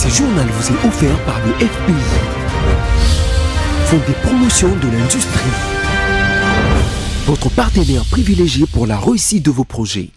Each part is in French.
Ce journal vous est offert par le FPI, Fonds des promotions de l'industrie, votre partenaire privilégié pour la réussite de vos projets.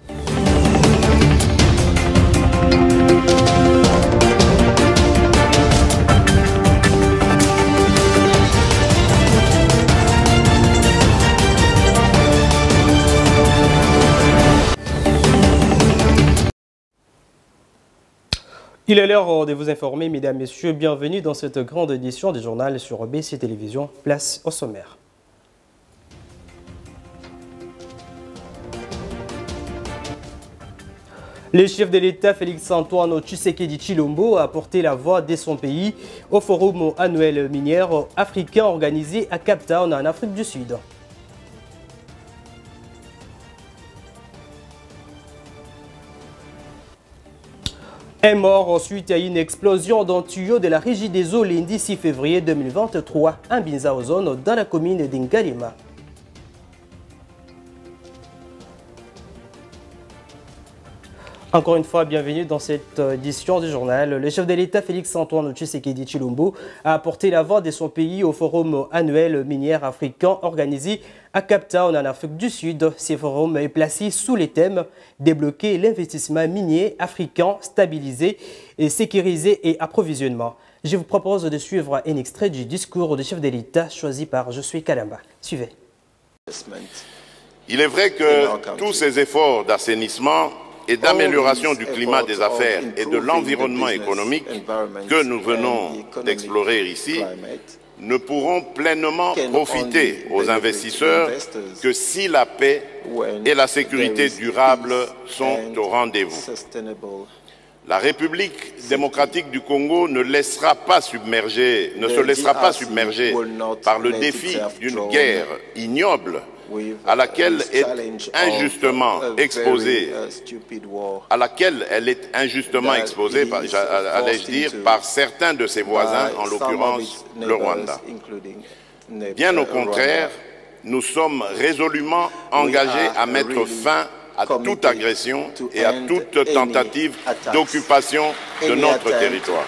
Il est l'heure de vous informer, mesdames, messieurs. Bienvenue dans cette grande édition du journal sur BC Télévision. Place au sommaire. Le chef de l'État, Félix-Antoine Tshisekedi Tshilombo, a porté la voix de son pays au forum annuel minière africain organisé à Cape Town, en Afrique du Sud. Un mort suite à une explosion d'un tuyau de la Régie des eaux lundi 6 février 2023 à Binzaozone dans la commune d'Ingalima. Encore une fois, bienvenue dans cette édition du journal. Le chef de l'État, Félix-Antoine Tshisekedi Tshilombo, a apporté la voix de son pays au forum annuel minière africain organisé à Cape Town, en Afrique du Sud. Ce forum est placé sous les thèmes « Débloquer l'investissement minier africain, stabiliser, et sécuriser et approvisionnement ». Je vous propose de suivre un extrait du discours du chef de l'État choisi par Je suis Kalamba. Suivez. Il est vrai que tous ces efforts d'assainissement et d'amélioration du climat des affaires et de l'environnement économique que nous venons d'explorer ici ne pourront pleinement profiter aux investisseurs que si la paix et la sécurité durable sont au rendez-vous. La République démocratique du Congo ne se laissera pas submerger par le défi d'une guerre ignoble à laquelle elle est injustement exposée, allais-je dire, par certains de ses voisins, en l'occurrence le Rwanda. Bien au contraire, nous sommes résolument engagés à mettre fin à toute agression et à toute tentative d'occupation de notre territoire.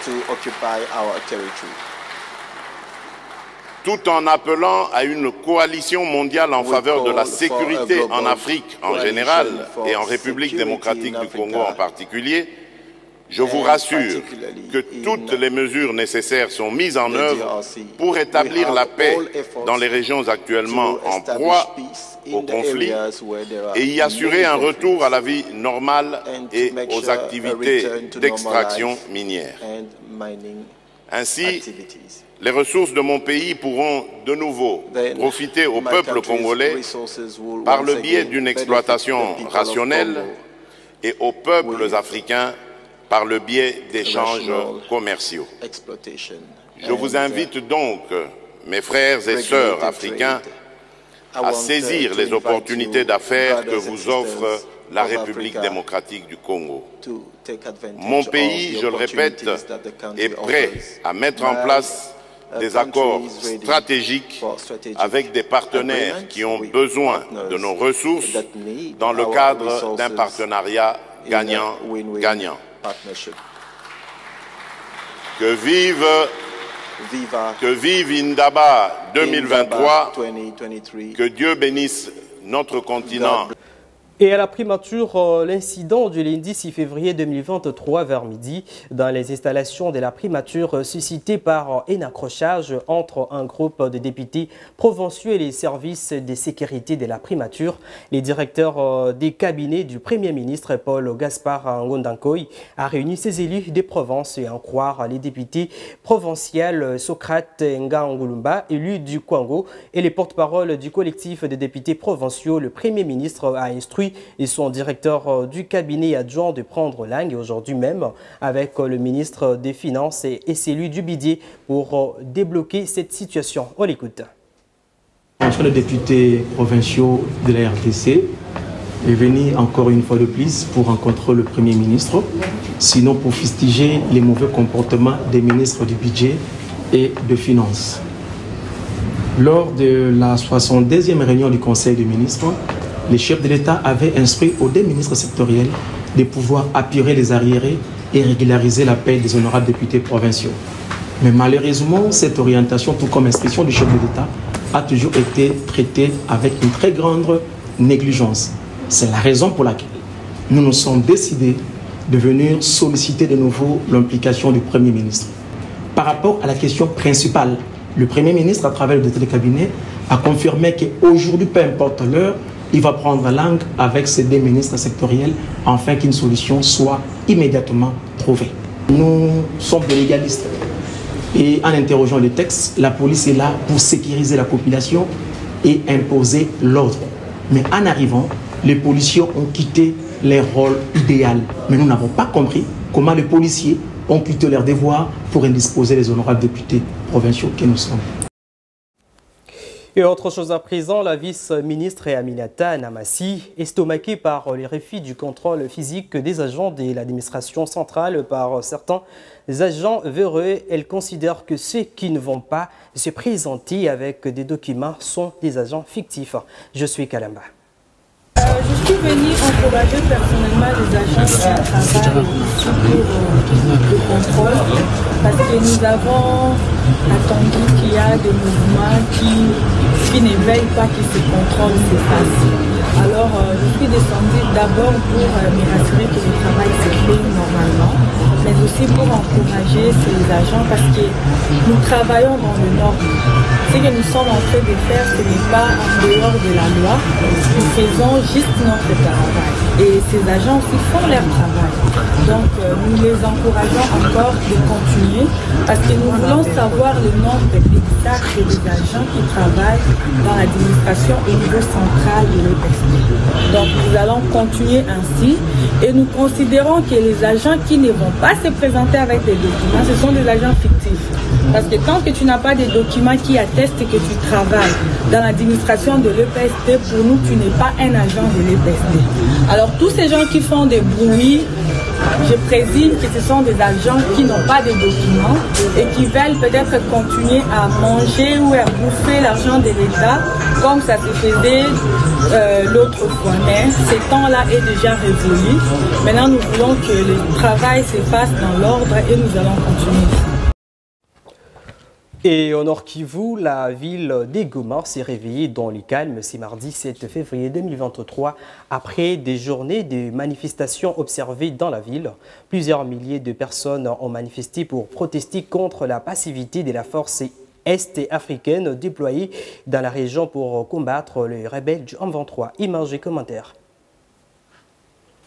Tout en appelant à une coalition mondiale en faveur de la sécurité en Afrique en général et en République démocratique du Congo en particulier, je vous rassure que toutes les mesures nécessaires sont mises en œuvre pour établir la paix dans les régions actuellement en proie au conflit et y assurer un retour à la vie normale et aux activités d'extraction minière. Ainsi, les ressources de mon pays pourront de nouveau profiter au peuple congolais par le biais d'une exploitation rationnelle et aux peuples africains par le biais d'échanges commerciaux. Je vous invite donc, mes frères et sœurs africains, à saisir les opportunités d'affaires que vous offre la République démocratique du Congo. Mon pays, je le répète, est prêt à mettre en place des accords stratégiques avec des partenaires qui ont besoin de nos ressources dans le cadre d'un partenariat gagnant-gagnant. Que vive Indaba 2023, que Dieu bénisse notre continent. Et à la primature, l'incident du lundi 6 février 2023 vers midi dans les installations de la primature suscité par un accrochage entre un groupe de députés provinciaux et les services de sécurité de la primature. Les directeurs des cabinets du Premier ministre Paul Gaspard Ngondankoy a réuni ses élus des provinces et en croire les députés provinciaux Socrate Ngangulumba, élu du Congo, et les porte-parole du collectif des députés provinciaux. Le Premier ministre a instruit et son directeur du cabinet adjoint de prendre langue aujourd'hui même avec le ministre des Finances et celui du budget pour débloquer cette situation. On l'écoute. Les députés provinciaux de la RDC est venu encore une fois de plus pour rencontrer le Premier ministre, sinon pour fustiger les mauvais comportements des ministres du budget et de Finances. Lors de la 72e réunion du Conseil des ministres, les chefs de l'État avaient instruit aux deux ministres sectoriels de pouvoir apurer les arriérés et régulariser la paie des honorables députés provinciaux. Mais malheureusement, cette orientation, tout comme l'instruction du chef de l'État, a toujours été traitée avec une très grande négligence. C'est la raison pour laquelle nous nous sommes décidés de venir solliciter de nouveau l'implication du Premier ministre. Par rapport à la question principale, le Premier ministre, à travers le décret de cabinet, a confirmé qu'aujourd'hui, peu importe l'heure, il va prendre langue avec ses deux ministres sectoriels afin qu'une solution soit immédiatement trouvée. Nous sommes des légalistes et en interrogeant le texte, la police est là pour sécuriser la population et imposer l'ordre. Mais en arrivant, les policiers ont quitté leur rôle idéal. Mais nous n'avons pas compris comment les policiers ont quitté leur devoir pour indisposer les honorables députés provinciaux que nous sommes. Et autre chose à présent, la vice-ministre Aminata Namassi, estomaquée par les refus du contrôle physique des agents de l'administration centrale par certains agents véreux, elle considère que ceux qui ne vont pas se présenter avec des documents sont des agents fictifs. Je suis Kalamba. Je suis venue encourager personnellement les agents qui travaillent ici pour le contrôle parce que nous avons attendu qu'il y a des mouvements qui ne veillent pas que ce contrôle se fasse. Alors je suis descendue d'abord pour me rassurer que le travail se fait normalement, mais aussi pour encourager ces agents parce que nous travaillons dans le nord. Ce que nous sommes en train de faire, ce n'est pas en dehors de la loi. Nous faisons juste notre travail. Et ces agents aussi font leur travail. Donc nous les encourageons encore de continuer parce que nous voulons savoir le nombre exact des agents qui travaillent dans l'administration au niveau central de l'EPSD. Donc nous allons continuer ainsi et nous considérons que les agents qui ne vont pas se présenter avec des documents, ce sont des agents fictifs. Parce que tant que tu n'as pas des documents qui attestent que tu travailles dans l'administration de l'EPSD, pour nous, tu n'es pas un agent de l'EPSD. Alors tous ces gens qui font des bruits, je présume que ce sont des agents qui n'ont pas de documents et qui veulent peut-être continuer à manger ou à bouffer l'argent de l'État comme ça se faisait l'autre fois. Mais ce temps-là est déjà révolu. Maintenant, nous voulons que le travail se fasse dans l'ordre et nous allons continuer. Et au Nord Kivu, la ville des Goma s'est réveillée dans le calme ce mardi 7 février 2023 après des journées de manifestations observées dans la ville. Plusieurs milliers de personnes ont manifesté pour protester contre la passivité de la force est-africaine déployée dans la région pour combattre les rebelles du M23. Images et commentaires.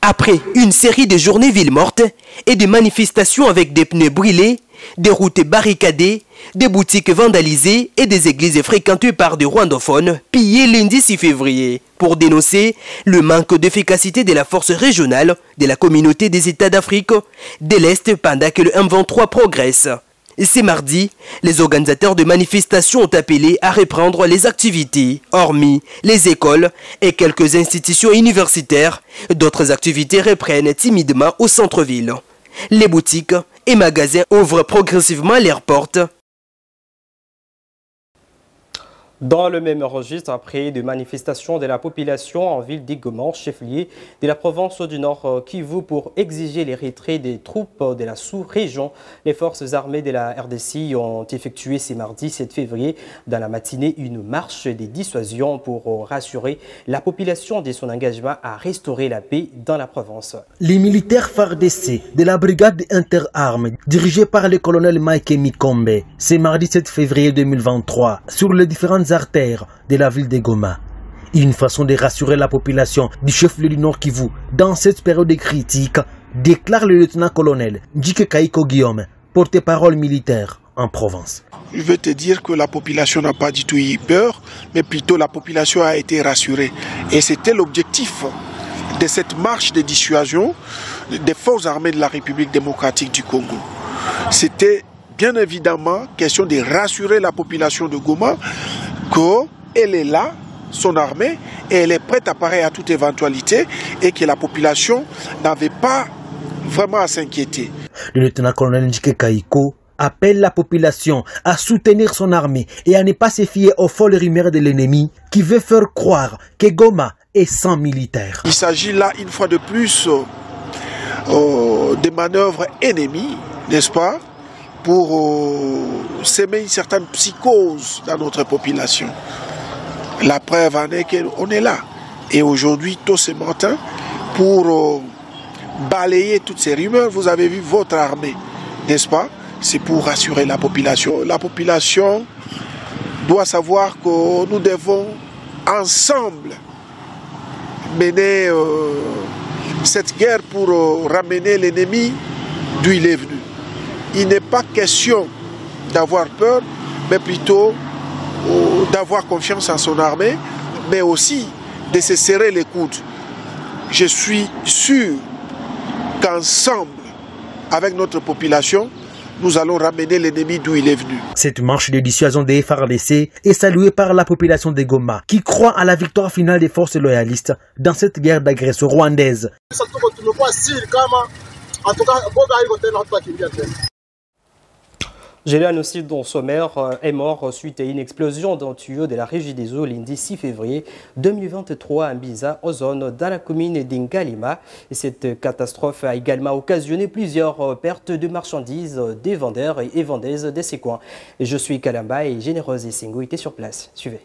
Après une série de journées villes mortes et de manifestations avec des pneus brûlés, des routes barricadées, des boutiques vandalisées et des églises fréquentées par des rwandophones pillées lundi 6 février pour dénoncer le manque d'efficacité de la force régionale de la communauté des États d'Afrique de l'Est pendant que le M23 progresse. Ce mardi, les organisateurs de manifestations ont appelé à reprendre les activités, hormis les écoles et quelques institutions universitaires. D'autres activités reprennent timidement au centre-ville. Les boutiques et magasins ouvrent progressivement leurs portes. Dans le même registre, après des manifestations de la population en ville d'Igoma, chef-lieu de la province du Nord Kivu, pour exiger les retraits des troupes de la sous-région, les forces armées de la RDC ont effectué ce mardi 7 février dans la matinée une marche de dissuasion pour rassurer la population de son engagement à restaurer la paix dans la province. Les militaires FARDC de la brigade interarmes dirigée par le colonel Mike Mikombe, ce mardi 7 février 2023, sur les différentes artères de la ville de Goma. Une façon de rassurer la population du chef-lieu du Nord Kivu dans cette période critique, déclare le lieutenant-colonel Njike Kaiko Guillaume, porte-parole militaire en province. Je veux te dire que la population n'a pas du tout eu peur, mais plutôt la population a été rassurée. Et c'était l'objectif de cette marche de dissuasion des forces armées de la République démocratique du Congo. C'était bien évidemment question de rassurer la population de Goma qu'elle est là, son armée, et elle est prête à parer à toute éventualité et que la population n'avait pas vraiment à s'inquiéter. Le lieutenant-colonel Njike Kaiko appelle la population à soutenir son armée et à ne pas se fier aux folles rumeurs de l'ennemi qui veut faire croire que Goma est sans militaires. Il s'agit là, une fois de plus, des manœuvres ennemies, n'est-ce pas, pour s'aimer une certaine psychose dans notre population. La preuve en est qu'on est là. Et aujourd'hui, tôt ce matin, pour balayer toutes ces rumeurs, vous avez vu votre armée, n'est-ce pas? C'est pour rassurer la population. La population doit savoir que nous devons ensemble mener cette guerre pour ramener l'ennemi d'où il est venu. Il n'est pas question d'avoir peur, mais plutôt d'avoir confiance en son armée, mais aussi de se serrer les coudes. Je suis sûr qu'ensemble, avec notre population, nous allons ramener l'ennemi d'où il est venu. Cette marche de dissuasion des FARDC est saluée par la population de Goma, qui croit à la victoire finale des forces loyalistes dans cette guerre d'agression rwandaise. Gélian aussi, dont sommaire, est mort suite à une explosion d'un tuyau de la régie des eaux lundi 6 février 2023 à Mbiza, aux zones dans la commune d'Ingalima. Cette catastrophe a également occasionné plusieurs pertes de marchandises des vendeurs et vendeuses de ces coins. Je suis Kalamba et Généreuse et Singo étaient sur place. Suivez.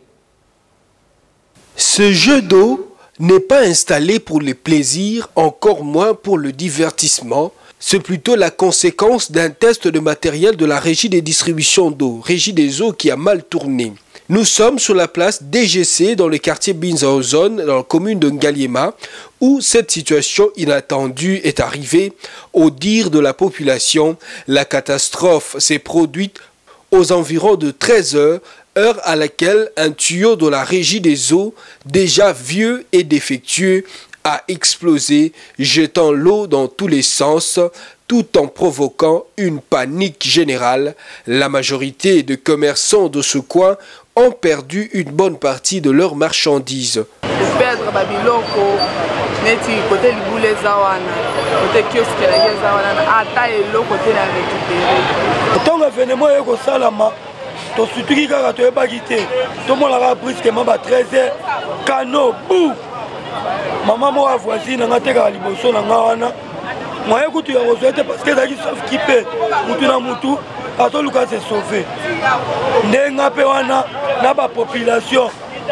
Ce jeu d'eau n'est pas installé pour le plaisir, encore moins pour le divertissement. C'est plutôt la conséquence d'un test de matériel de la régie des distributions d'eau, régie des eaux qui a mal tourné. Nous sommes sur la place DGC dans le quartier Binzaozone, dans la commune de Ngaliema, où cette situation inattendue est arrivée. Au dire de la population, la catastrophe s'est produite aux environs de 13 heures, heure à laquelle un tuyau de la régie des eaux, déjà vieux et défectueux, a explosé, jetant l'eau dans tous les sens, tout en provoquant une panique générale. La majorité de commerçants de ce coin ont perdu une bonne partie de leurs marchandises. Maman moi voisine nga teka liboso na nga wana moyen kutu ya rezoete parce que daki sauf kipe mutu na mutu atoluka se sauver ndenga pe wana na ba population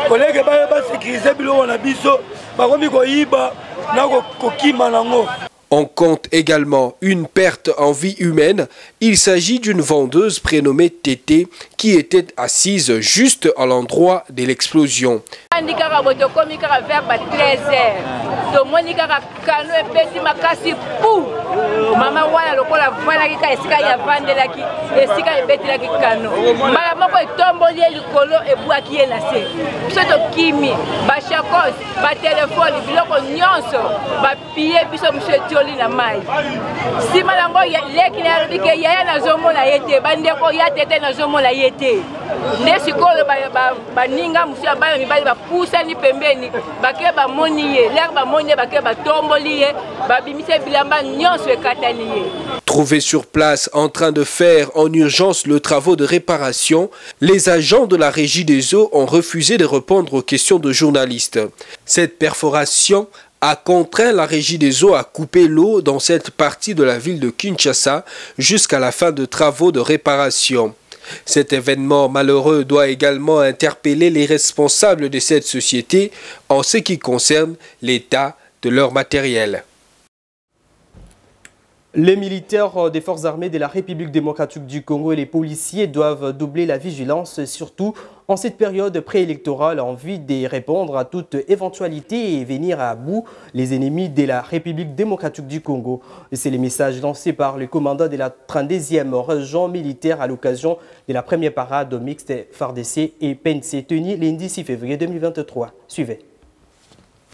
kolege ba sécuriser biloko na biso bakomi koyiba na kokima nango. On compte également une perte en vie humaine. Il s'agit d'une vendeuse prénommée Tété qui était assise juste à l'endroit de l'explosion. Trouvés sur place en train de faire en urgence le travaux de réparation, les agents de la régie des eaux ont refusé de répondre aux questions de journalistes. Cette perforation a contraint la régie des eaux à couper l'eau dans cette partie de la ville de Kinshasa jusqu'à la fin de travaux de réparation. Cet événement malheureux doit également interpeller les responsables de cette société en ce qui concerne l'état de leur matériel. Les militaires des forces armées de la République démocratique du Congo et les policiers doivent doubler la vigilance, surtout en cette période préélectorale, en vue de répondre à toute éventualité et venir à bout les ennemis de la République démocratique du Congo. C'est le message lancé par le commandant de la 32e région militaire à l'occasion de la première parade mixte FARDC et PNC tenue lundi 6 février 2023. Suivez.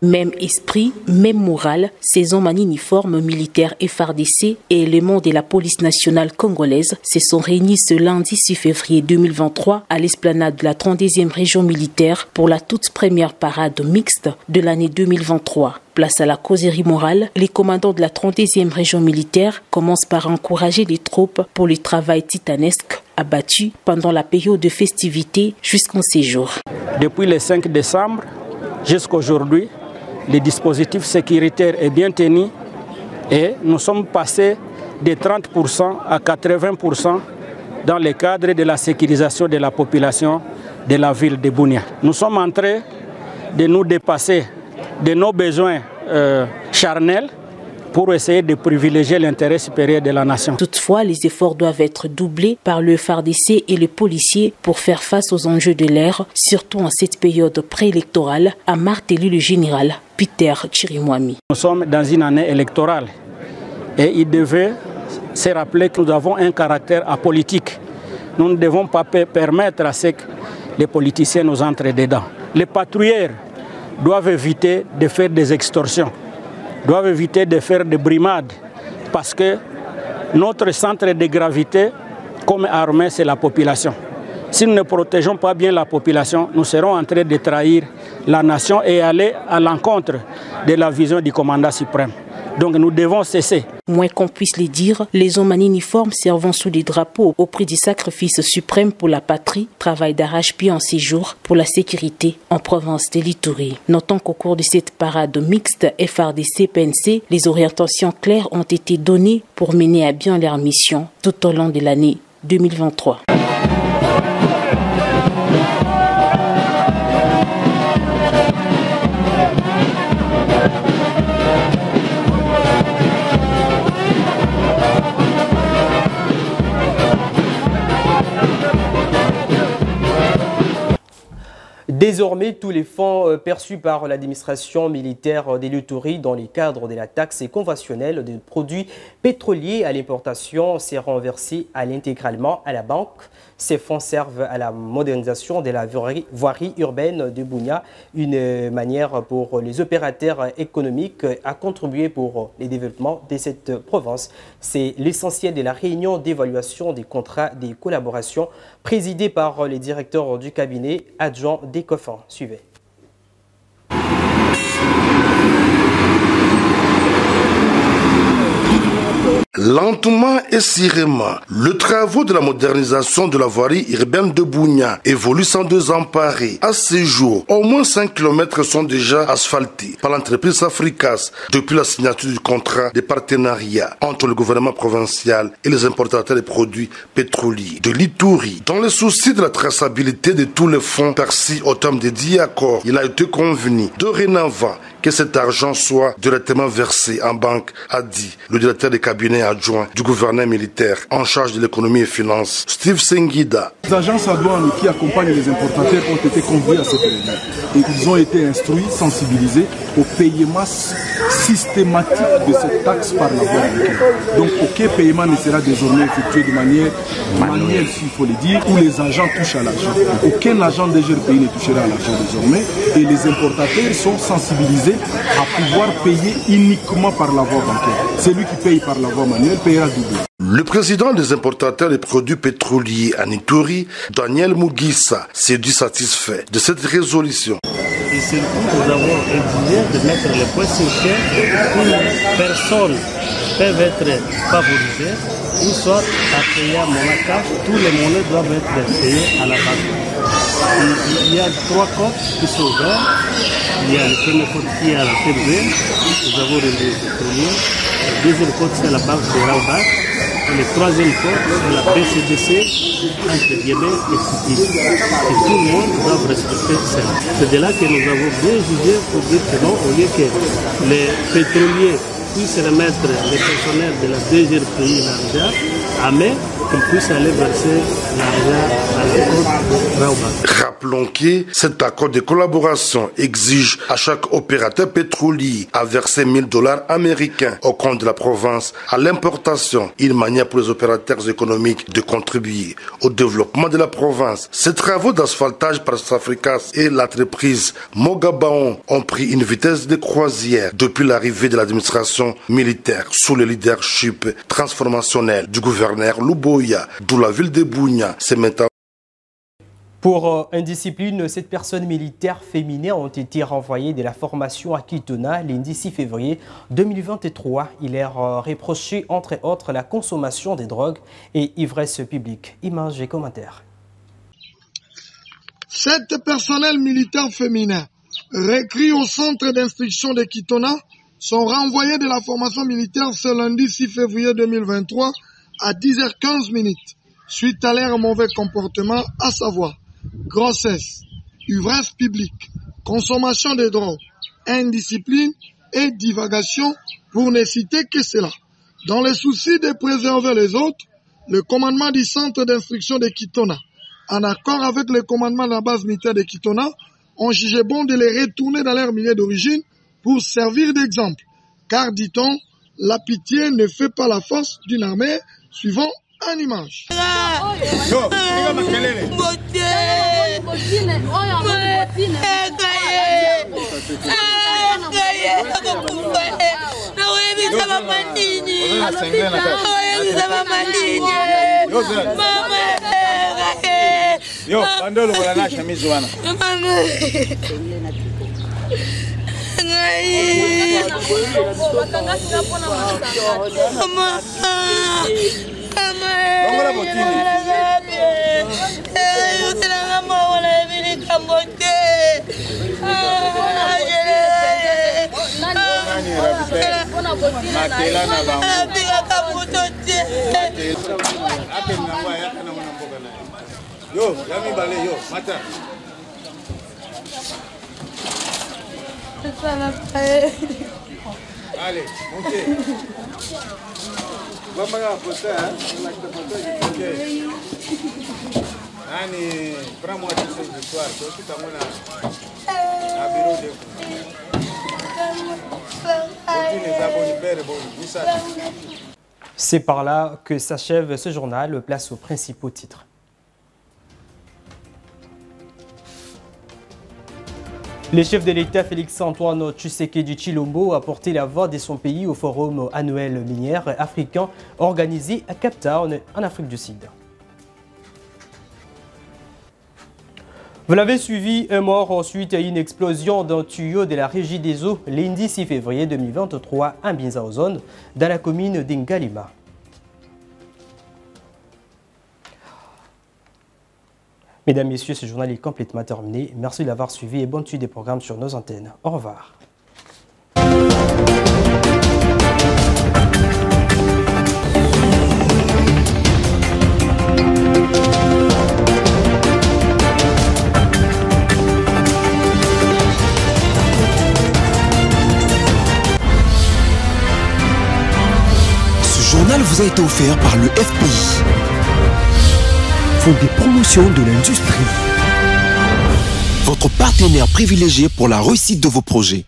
Même esprit, même morale, ces hommes en uniforme militaire FARDC et éléments de la police nationale congolaise se sont réunis ce lundi 6 février 2023 à l'esplanade de la 32e région militaire pour la toute première parade mixte de l'année 2023. Place à la causerie morale, les commandants de la 32e région militaire commencent par encourager les troupes pour le travail titanesque abattu pendant la période de festivité jusqu'en séjour. Depuis le 5 décembre jusqu'à aujourd'hui, le dispositif sécuritaire est bien tenu Et nous sommes passés de 30% à 80% dans le cadre de la sécurisation de la population de la ville de Bunia. Nous sommes en train de nous dépasser de nos besoins charnels pour essayer de privilégier l'intérêt supérieur de la nation. Toutefois, les efforts doivent être doublés par le FARDC et les policiers pour faire face aux enjeux de l'ère, surtout en cette période préélectorale, a martelé le général Peter Chirimwami. Nous sommes dans une année électorale et il devait se rappeler que nous avons un caractère apolitique. Nous ne devons pas permettre à ce que les politiciens nous entrent dedans. Les patrouilleurs doivent éviter de faire des extorsions, doivent éviter de faire des brimades, parce que notre centre de gravité comme armée, c'est la population. Si nous ne protégeons pas bien la population, nous serons en train de trahir la nation et aller à l'encontre de la vision du commandant suprême. Donc nous devons cesser. Moins qu'on puisse le dire, les hommes en uniforme servant sous des drapeaux au prix du sacrifice suprême pour la patrie travaillent d'arrache-pied en séjour pour la sécurité en province de l'Ituri. Notons qu'au cours de cette parade mixte FARDC-PNC, les orientations claires ont été données pour mener à bien leur mission tout au long de l'année 2023. Désormais, tous les fonds perçus par l'administration militaire de l'Ituri dans le cadre de la taxe conventionnelle des produits pétroliers à l'importation seront versés intégralement à la banque. Ces fonds servent à la modernisation de la voirie urbaine de Bunia, une manière pour les opérateurs économiques à contribuer pour le développement de cette province. C'est l'essentiel de la réunion d'évaluation des contrats de collaboration présidée par les directeurs du cabinet adjoint des COFAN. Suivez. Lentement et sereinement, le travaux de la modernisation de la voirie urbaine de Bunia évolue sans désemparer. À ce jour, au moins 5 km sont déjà asphaltés par l'entreprise Africas depuis la signature du contrat de partenariat entre le gouvernement provincial et les importateurs de produits pétroliers de l'Ituri. Dans le souci de la traçabilité de tous les fonds perçus au terme des 10 accords, il a été convenu dorénavant que cet argent soit directement versé en banque, a dit le directeur de cabinet adjoint du gouverneur militaire en charge de l'économie et finances, Steve Sengida. Les agences à douane qui accompagnent les importateurs ont été conviés à cette réunion et ils ont été instruits, sensibilisés au paiement systématique de cette taxe par la voie bancaire. Donc aucun paiement ne sera désormais effectué de manière manuelle, s'il faut le dire, où les agents touchent à l'argent. Aucun agent DGRPI ne touchera à l'argent désormais et les importateurs sont sensibilisés à pouvoir payer uniquement par la voie bancaire. Celui qui paye par la voie manuelle payera double. Le président des importateurs de produits pétroliers à Ituri, Daniel Mugisa, s'est dit satisfait de cette résolution. Et surtout, nous avons exigé de mettre les points sur terre où personnes peuvent être favorisées, ou soit à payer à Monaco, tous les monnaies doivent être payées à la banque. Il y a 3 codes qui sont ouverts. Il y a le premier code qui est à la TV, nous avons relevé le premier. Le deuxième code, c'est la banque de Raubat. Et le troisième code, c'est la BCDC, entre guillemets, et Fiti. Et tout le monde doit respecter ça. C'est de là que nous avons bien jugé pour dire que non, au lieu que les pétroliers puissent remettre les personnels de la DGRPI l'argent, mais qu'on puisse aller verser l'argent à la côte Raubat. Rappelons que cet accord de collaboration exige à chaque opérateur pétrolier à verser $1000 américains au compte de la province à l'importation, une manière pour les opérateurs économiques de contribuer au développement de la province. Ces travaux d'asphaltage par Safricas et l'entreprise Mogabaon ont pris une vitesse de croisière depuis l'arrivée de l'administration militaire sous le leadership transformationnel du gouverneur Luboya, d'où la ville de Bunia se met en... Pour indiscipline, 7 personnes militaires féminines ont été renvoyées de la formation à Kitona lundi 6 février 2023. Il leur reproché entre autres la consommation de drogues et ivresse publique. Images et commentaires. 7 personnels militaires féminins recrutés au centre d'instruction de Kitona sont renvoyés de la formation militaire ce lundi 6 février 2023 à 10h15 suite à leur mauvais comportement, à savoir grossesse, ivresse publique, consommation de drogue, indiscipline et divagation, pour ne citer que cela. Dans le souci de préserver les autres, le commandement du centre d'instruction de Kitona, en accord avec le commandement de la base militaire de Kitona, ont jugé bon de les retourner dans leur milieu d'origine pour servir d'exemple. Car, dit-on, la pitié ne fait pas la force d'une armée, suivant une image. Allez, montez. Vamos lá, você, hein? Annie, prends-moi tout ce soir. Toi, tu t'as mon bureau de C'est par là que s'achève ce journal. Place aux principaux titres. Le chef de l'État Félix-Antoine Tshisekedi Tshilombo a porté la voix de son pays au forum annuel minière africain organisé à Cape Town en Afrique du Sud. Vous l'avez suivi, un mort suite à une explosion d'un tuyau de la régie des eaux lundi 6 février 2023 à Binzaozone, dans la commune d'Ingalima. Mesdames, Messieurs, ce journal est complètement terminé. Merci de l'avoir suivi et bonne suite des programmes sur nos antennes. Au revoir. Ce journal vous a été offert par le FPI. Fonds des promotions de l'industrie. Votre partenaire privilégié pour la réussite de vos projets.